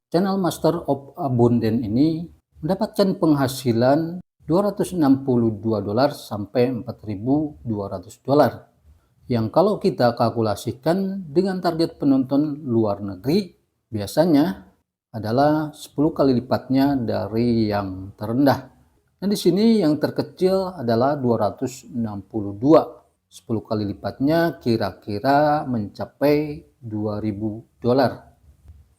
Channel Master of Abundance ini mendapatkan penghasilan $262 sampai $4.200 yang kalau kita kalkulasikan dengan target penonton luar negeri biasanya adalah 10 kali lipatnya dari yang terendah. Nah, di sini yang terkecil adalah 262. 10 kali lipatnya kira-kira mencapai $2.000.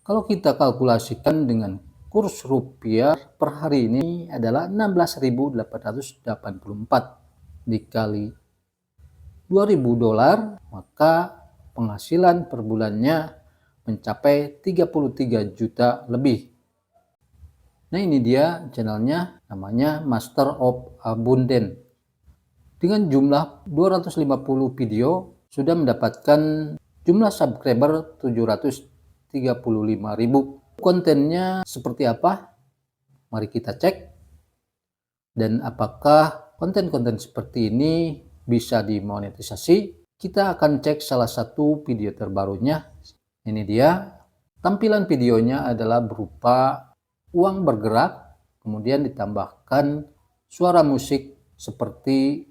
Kalau kita kalkulasikan dengan kurs rupiah per hari ini adalah 16.884 dikali $2.000, maka penghasilan per bulannya mencapai 33 juta lebih. Nah, ini dia channelnya, namanya Master of Abundance. Dengan jumlah 250 video sudah mendapatkan jumlah subscriber 735.000. Kontennya seperti apa? Mari kita cek. Dan apakah konten-konten seperti ini bisa dimonetisasi? Kita akan cek salah satu video terbarunya. Ini dia. Tampilan videonya adalah berupa uang bergerak, kemudian ditambahkan suara musik seperti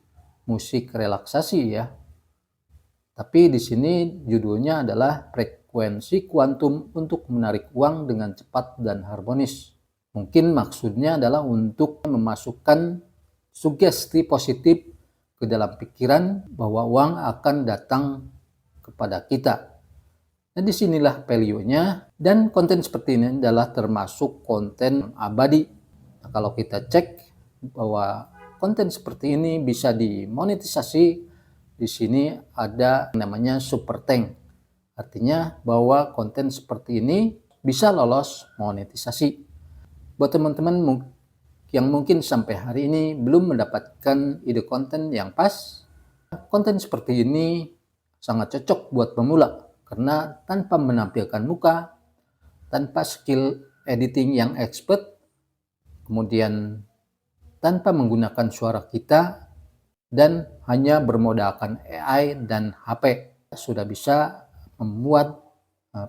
musik relaksasi ya. Tapi di sini judulnya adalah frekuensi kuantum untuk menarik uang dengan cepat dan harmonis. Mungkin maksudnya adalah untuk memasukkan sugesti positif ke dalam pikiran bahwa uang akan datang kepada kita. Nah, disinilah value-nya, dan konten seperti ini adalah termasuk konten abadi. Nah, kalau kita cek bahwa konten seperti ini bisa dimonetisasi, di sini ada namanya super thank. Artinya bahwa konten seperti ini bisa lolos monetisasi. Buat teman-teman yang mungkin sampai hari ini belum mendapatkan ide konten yang pas, konten seperti ini sangat cocok buat pemula karena tanpa menampilkan muka, tanpa skill editing yang expert, kemudian tanpa menggunakan suara kita, dan hanya bermodalkan AI dan HP sudah bisa membuat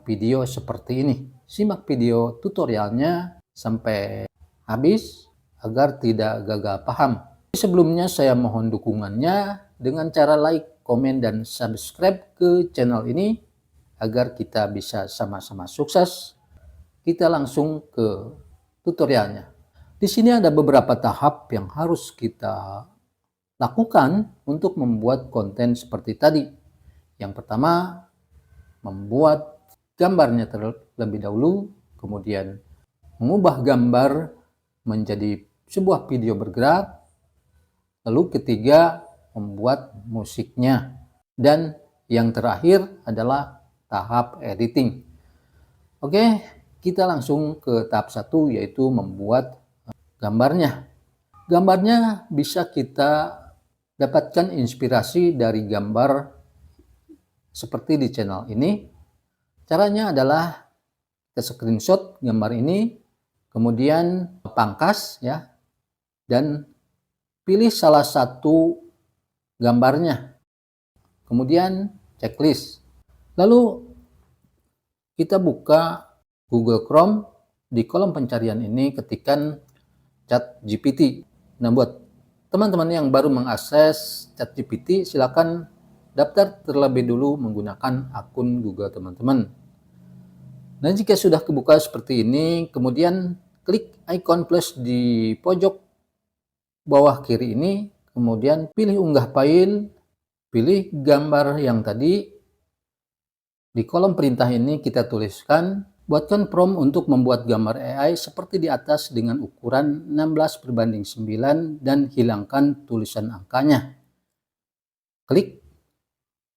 video seperti ini. Simak video tutorialnya sampai habis agar tidak gagal paham. Sebelumnya saya mohon dukungannya dengan cara like, komen, dan subscribe ke channel ini agar kita bisa sama-sama sukses. Kita langsung ke tutorialnya. Di sini ada beberapa tahap yang harus kita lakukan untuk membuat konten seperti tadi. Yang pertama, membuat gambarnya terlebih dahulu, kemudian mengubah gambar menjadi sebuah video bergerak, lalu ketiga, membuat musiknya, dan yang terakhir adalah tahap editing. Oke, kita langsung ke tahap 1, yaitu membuat gambarnya. Gambarnya bisa kita dapatkan inspirasi dari gambar seperti di channel ini. Caranya adalah kita screenshot gambar ini, kemudian pangkas ya, dan pilih salah satu gambarnya. Kemudian checklist. Lalu kita buka Google Chrome, di kolom pencarian ini ketikkan ChatGPT. Nah, buat teman-teman yang baru mengakses ChatGPT, silakan daftar terlebih dulu menggunakan akun Google teman-teman. Nah, jika sudah kebuka seperti ini, kemudian klik icon plus di pojok bawah kiri ini, kemudian pilih unggah file, pilih gambar yang tadi. Di kolom perintah ini kita tuliskan, buatkan prompt untuk membuat gambar AI seperti di atas dengan ukuran 16:9 dan hilangkan tulisan angkanya. Klik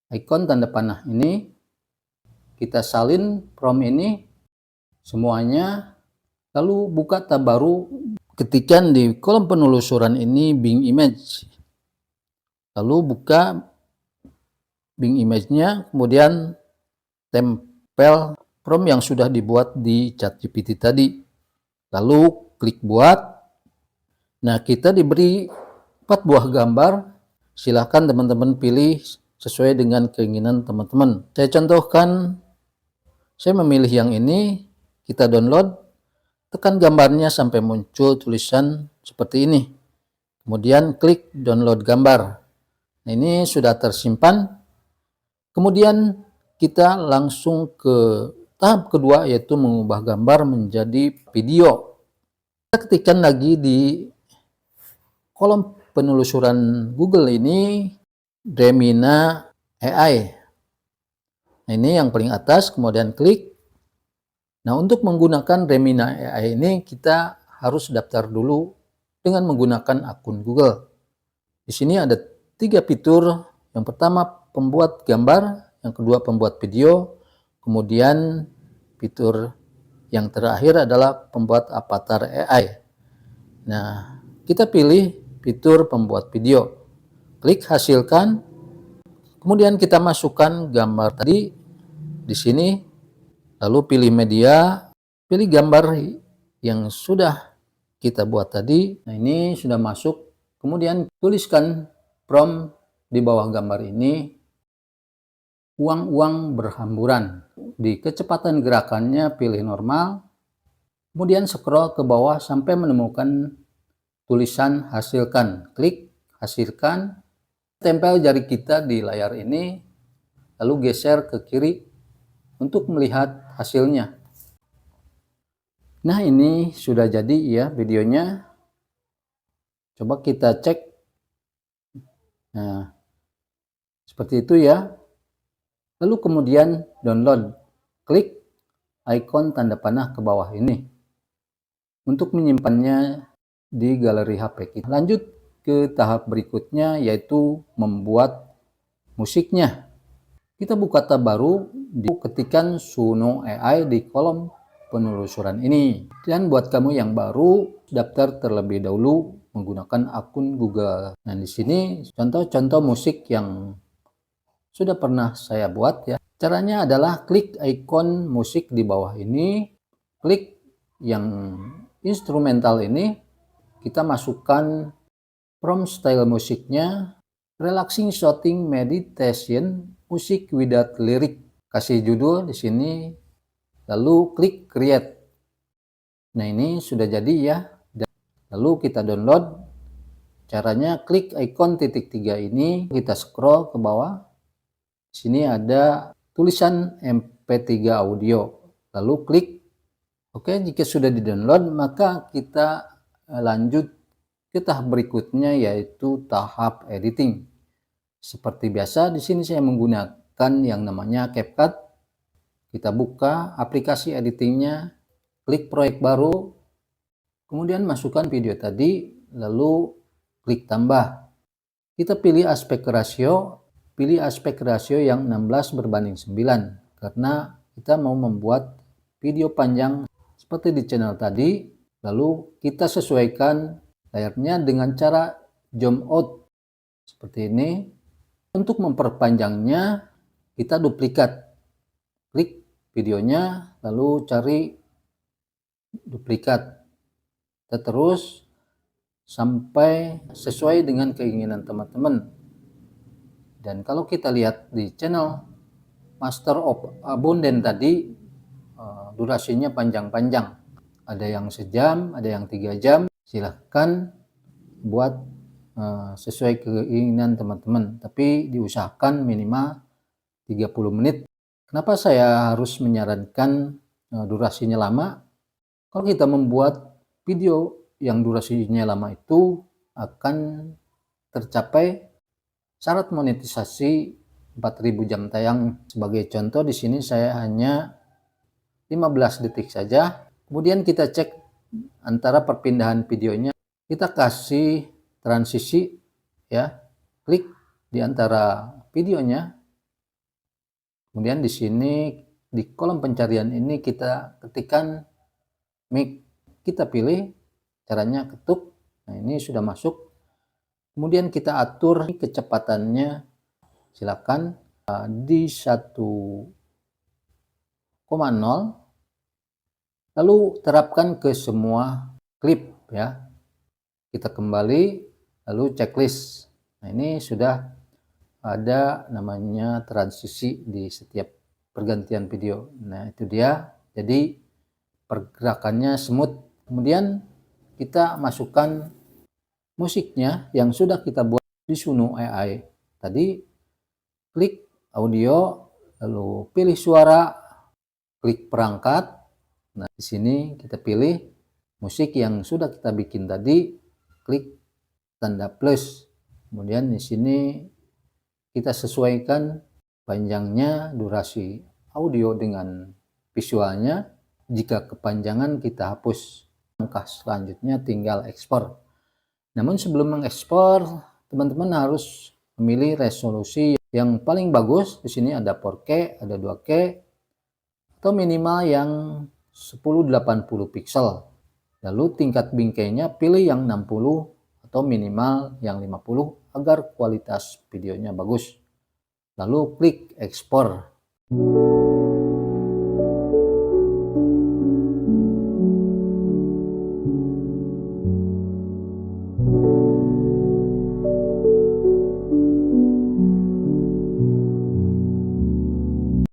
icon tanda panah ini, kita salin prompt ini semuanya, lalu buka tab baru, ketikkan di kolom penelusuran ini Bing Image. Lalu buka Bing Image-nya, kemudian tempel prompt yang sudah dibuat di ChatGPT tadi, lalu klik buat. Nah, kita diberi 4 buah gambar, silahkan teman-teman pilih sesuai dengan keinginan teman-teman. Saya contohkan, saya memilih yang ini, kita download, tekan gambarnya sampai muncul tulisan seperti ini. Kemudian klik download gambar. Nah, ini sudah tersimpan. Kemudian kita langsung ke tahap kedua, yaitu mengubah gambar menjadi video. Kita ketikkan lagi di kolom penelusuran Google ini Remina AI. Nah, ini yang paling atas, kemudian klik. Nah, untuk menggunakan Remina AI ini kita harus daftar dulu dengan menggunakan akun Google. Di sini ada 3 fitur. Yang pertama pembuat gambar, yang kedua pembuat video, kemudian fitur yang terakhir adalah pembuat avatar AI. Nah, kita pilih fitur pembuat video. Klik hasilkan. Kemudian kita masukkan gambar tadi di sini, lalu pilih media, pilih gambar yang sudah kita buat tadi. Nah, ini sudah masuk. Kemudian tuliskan prompt di bawah gambar ini, uang-uang berhamburan. Di kecepatan gerakannya pilih normal. Kemudian scroll ke bawah sampai menemukan tulisan hasilkan. Klik hasilkan. Tempel jari kita di layar ini, lalu geser ke kiri untuk melihat hasilnya. Nah, ini sudah jadi ya videonya. Coba kita cek. Nah, seperti itu ya. Lalu kemudian download. Klik ikon tanda panah ke bawah ini untuk menyimpannya di galeri HP kita. Lanjut ke tahap berikutnya, yaitu membuat musiknya. Kita buka tab baru, ketikkan Suno AI di kolom penelusuran ini. Dan buat kamu yang baru, daftar terlebih dahulu menggunakan akun Google. Nah, di sini contoh-contoh musik yang sudah pernah saya buat ya. Caranya adalah klik ikon musik di bawah ini, klik yang instrumental ini, kita masukkan prompt style musiknya, relaxing shooting meditation, music without lyric. Kasih judul di sini, lalu klik create. Nah, ini sudah jadi ya. Lalu kita download. Caranya klik ikon titik 3 ini, kita scroll ke bawah. Di sini ada tulisan MP3 audio. Lalu klik. Oke, jika sudah di-download, maka kita lanjut ke tahap berikutnya, yaitu tahap editing. Seperti biasa, di sini saya menggunakan yang namanya CapCut. Kita buka aplikasi editingnya, klik proyek baru, kemudian masukkan video tadi, lalu klik tambah. Kita pilih aspek rasio yang 16:9, karena kita mau membuat video panjang seperti di channel tadi. Lalu kita sesuaikan layarnya dengan cara zoom out seperti ini. Untuk memperpanjangnya, kita duplikat. Klik videonya, lalu cari duplikat. Kita terus sampai sesuai dengan keinginan teman-teman. Dan kalau kita lihat di channel Master of Abundance tadi, durasinya panjang-panjang. Ada yang sejam, ada yang 3 jam. Silahkan buat sesuai keinginan teman-teman. Tapi diusahakan minimal 30 menit. Kenapa saya harus menyarankan durasinya lama? Kalau kita membuat video yang durasinya lama itu akan tercapai syarat monetisasi 4000 jam tayang. Sebagai contoh di sini saya hanya 15 detik saja. Kemudian kita cek antara perpindahan videonya. Kita kasih transisi ya. Klik di antara videonya. Kemudian di sini di kolom pencarian ini kita ketikkan mic. Kita pilih, caranya ketuk. Nah, ini sudah masuk. Kemudian kita atur kecepatannya, silakan di 1,0, lalu terapkan ke semua klip ya. Kita kembali, lalu checklist. Nah, ini sudah ada namanya transisi di setiap pergantian video. Nah, itu dia. Jadi pergerakannya smooth. Kemudian kita masukkan musiknya yang sudah kita buat di Suno AI. Tadi klik audio, lalu pilih suara, klik perangkat. Nah, di sini kita pilih musik yang sudah kita bikin tadi, klik tanda plus. Kemudian di sini kita sesuaikan panjangnya durasi audio dengan visualnya. Jika kepanjangan kita hapus. Langkah selanjutnya tinggal ekspor. Namun sebelum mengekspor, teman-teman harus memilih resolusi yang paling bagus. Di sini ada 4K, ada 2K, atau minimal yang 1080 pixel. Lalu tingkat bingkainya pilih yang 60 atau minimal yang 50 agar kualitas videonya bagus. Lalu klik ekspor.